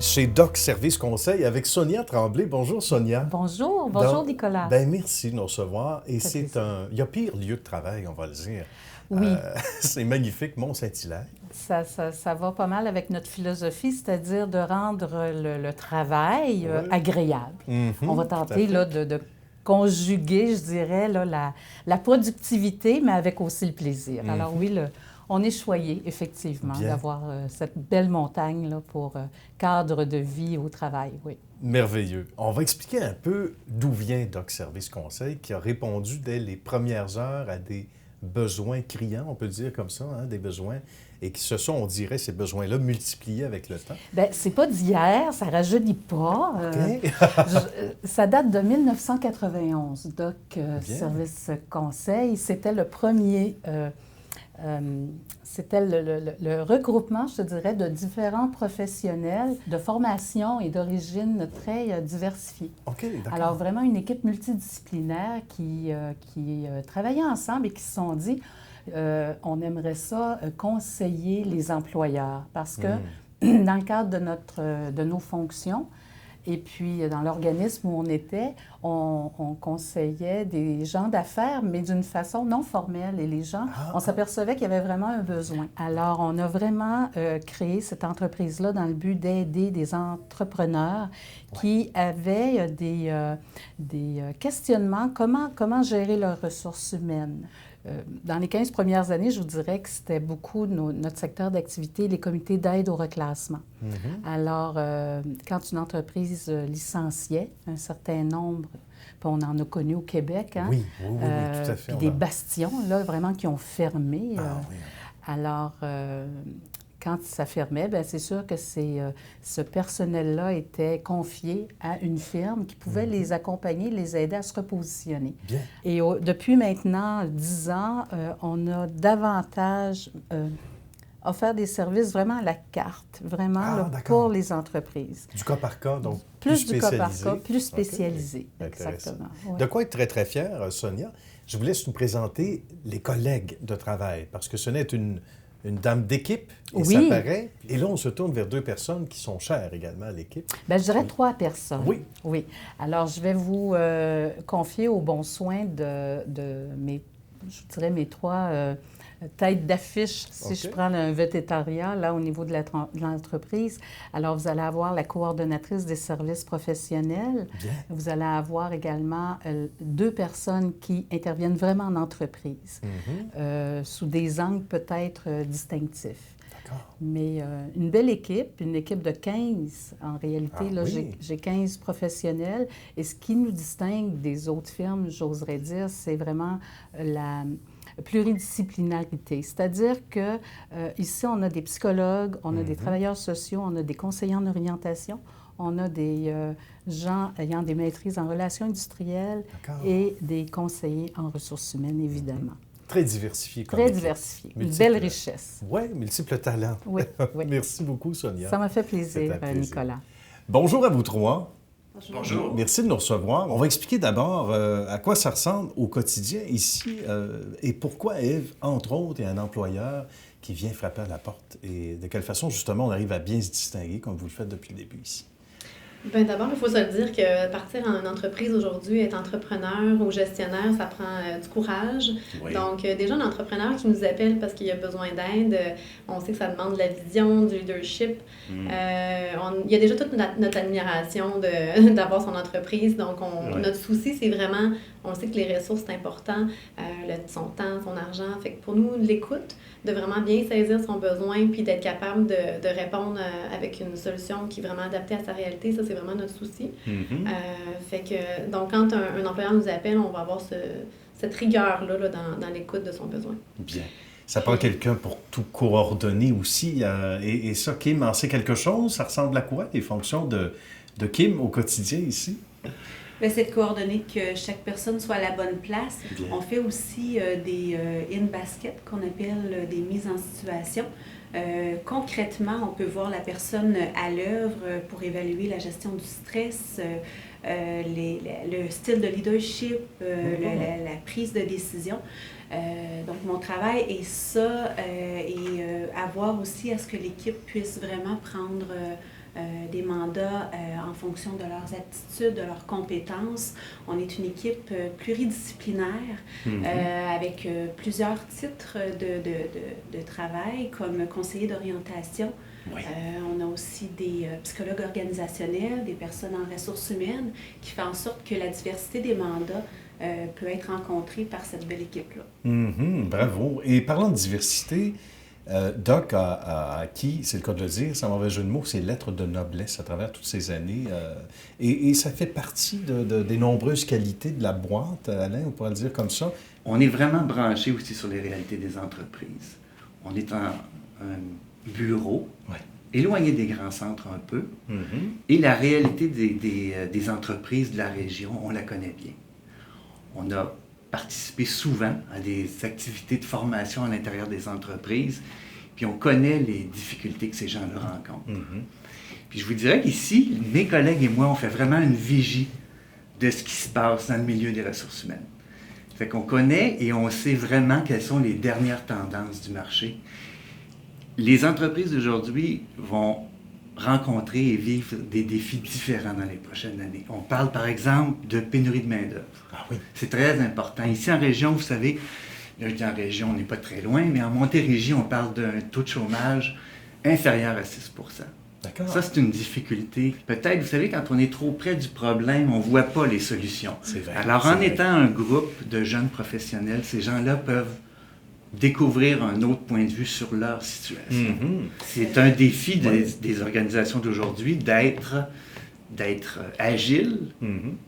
chez Doc Service Conseil avec Sonia Tremblay. Bonjour Sonia. Bonjour Nicolas. Merci de nous recevoir. Et il y a pire lieu de travail, on va le dire. Oui. C'est magnifique, Mont-Saint-Hilaire. Ça va pas mal avec notre philosophie, c'est-à-dire de rendre le travail agréable. On va tenter là, de conjuguer, je dirais, là, la productivité, mais avec aussi le plaisir. Alors oui, on est choyé, effectivement, d'avoir cette belle montagne là, pour cadre de vie au travail, oui. Merveilleux. On va expliquer un peu d'où vient Doc Service Conseil, qui a répondu dès les premières heures à des besoins criants, on peut dire comme ça, hein, des besoins, et qui se sont, on dirait, ces besoins-là multipliés avec le temps. Bien, c'est pas d'hier, ça rajeunit pas. Ça date de 1991, Doc Service Conseil. C'était le premier... c'était le regroupement, je te dirais, de différents professionnels de formation et d'origine très diversifiée. OK, d'accord. Alors, vraiment une équipe multidisciplinaire qui travaillait ensemble et qui se sont dit, on aimerait ça conseiller les employeurs parce que dans le cadre de nos fonctions, et puis, dans l'organisme où on était, on conseillait des gens d'affaires, mais d'une façon non formelle. Et les gens, on s'apercevait qu'il y avait vraiment un besoin. Alors, on a vraiment créé cette entreprise-là dans le but d'aider des entrepreneurs qui avaient des questionnements. Comment gérer leurs ressources humaines? Dans les 15 premières années, je vous dirais que c'était beaucoup notre secteur d'activité, les comités d'aide au reclassement. Alors, quand une entreprise licenciait un certain nombre, puis on en a connu au Québec, hein, oui, tout à fait. Puis des bastions, là, vraiment, qui ont fermé. Alors, quand ça fermait, bien, c'est sûr que ce personnel-là était confié à une firme qui pouvait les accompagner, les aider à se repositionner. Bien. Et depuis maintenant 10 ans, on a davantage offert des services vraiment à la carte, vraiment là, pour les entreprises. Du cas par cas, donc plus du cas par cas, plus spécialisé. Okay. Exactement. De quoi être très, très fière, Sonia? Je vous laisse nous présenter les collègues de travail, parce que ce n'est une dame d'équipe, et ça paraît. Et là, on se tourne vers deux personnes qui sont chères également à l'équipe. Bien, je dirais 3 personnes. Oui. Alors, je vais vous confier au bon soin de mes 3 têtes d'affiche, si je prends un végétarien, là, au niveau de l'entreprise. Alors, vous allez avoir la coordonnatrice des services professionnels. Bien. Vous allez avoir également 2 personnes qui interviennent vraiment en entreprise, sous des angles peut-être distinctifs. Mais une belle équipe, une équipe de 15 en réalité. Là, j'ai 15 professionnels. Et ce qui nous distingue des autres firmes, j'oserais dire, c'est vraiment la pluridisciplinarité. C'est-à-dire que ici, on a des psychologues, on a des travailleurs sociaux, on a des conseillers en orientation, on a des gens ayant des maîtrises en relations industrielles et des conseillers en ressources humaines, évidemment. Très diversifié. Très diversifié. Une belle richesse. Oui, multiples talents. Oui. Merci beaucoup, Sonia. Ça m'a fait plaisir, Nicolas. Bonjour à vous 3. Bonjour. Merci de nous recevoir. On va expliquer d'abord à quoi ça ressemble au quotidien ici et pourquoi Eve, entre autres, est un employeur qui vient frapper à la porte et de quelle façon, justement, on arrive à bien se distinguer comme vous le faites depuis le début ici. Bien, d'abord, il faut se le dire que partir en entreprise aujourd'hui, être entrepreneur ou gestionnaire, ça prend du courage. Oui. Donc, déjà, un entrepreneur qui nous appelle parce qu'il a besoin d'aide, on sait que ça demande de la vision, du leadership. Il y a déjà toute notre admiration d'avoir son entreprise. Donc, notre souci, c'est vraiment, on sait que les ressources, c'est important, son temps, son argent. Fait que pour nous, l'écoute, de vraiment bien saisir son besoin puis d'être capable de répondre avec une solution qui est vraiment adaptée à sa réalité, ça, c'est vraiment notre souci. Fait que, donc, quand un employeur nous appelle, on va avoir cette rigueur-là là, dans l'écoute de son besoin. Bien. Ça prend quelqu'un pour tout coordonner aussi. Et ça, Kim en sait quelque chose? Ça ressemble à quoi, les fonctions de Kim au quotidien ici? Bien, c'est de coordonner que chaque personne soit à la bonne place. Bien. On fait aussi des in-basket qu'on appelle des mises en situation. Concrètement, on peut voir la personne à l'œuvre pour évaluer la gestion du stress, le style de leadership, la prise de décision. Donc, mon travail est ça et avoir aussi à ce que l'équipe puisse vraiment prendre des mandats en fonction de leurs aptitudes, de leurs compétences. On est une équipe pluridisciplinaire avec plusieurs titres de travail comme conseiller d'orientation. Oui. On a aussi des psychologues organisationnels, des personnes en ressources humaines qui font en sorte que la diversité des mandats peut être rencontrée par cette belle équipe-là. Bravo. Et parlant de diversité, Doc a acquis, c'est le cas de le dire, sans mauvais jeu de mots, ses lettres de noblesse à travers toutes ces années. Et ça fait partie des nombreuses qualités de la boîte, Alain, on pourrait le dire comme ça. On est vraiment branché aussi sur les réalités des entreprises. On est un bureau, éloigné des grands centres un peu, et la réalité des entreprises de la région, on la connaît bien. On a participé souvent à des activités de formation à l'intérieur des entreprises, puis on connaît les difficultés que ces gens-là rencontrent. Puis je vous dirais qu'ici, mes collègues et moi, on fait vraiment une vigie de ce qui se passe dans le milieu des ressources humaines. Fait qu'on connaît et on sait vraiment quelles sont les dernières tendances du marché. Les entreprises d'aujourd'hui vont rencontrer et vivre des défis différents dans les prochaines années. On parle, par exemple, de pénurie de main-d'œuvre. Ah oui. C'est très important. Ici, en région, vous savez, là, je dis en région, on n'est pas très loin, mais en Montérégie, on parle d'un taux de chômage inférieur à 6 %. D'accord. Ça, c'est une difficulté. Peut-être, vous savez, quand on est trop près du problème, on ne voit pas les solutions. C'est vrai. Alors, en étant un groupe de jeunes professionnels, ces gens-là peuvent découvrir un autre point de vue sur leur situation. C'est un défi des organisations d'aujourd'hui d'être agile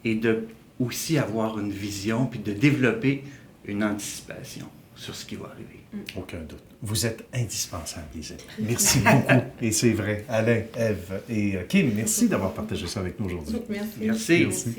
et de aussi avoir une vision puis de développer une anticipation sur ce qui va arriver. Aucun doute. Vous êtes indispensables, les amis. Merci beaucoup. Et c'est vrai. Alain, Ève et Kim, merci d'avoir partagé ça avec nous aujourd'hui. Merci. Merci. Merci.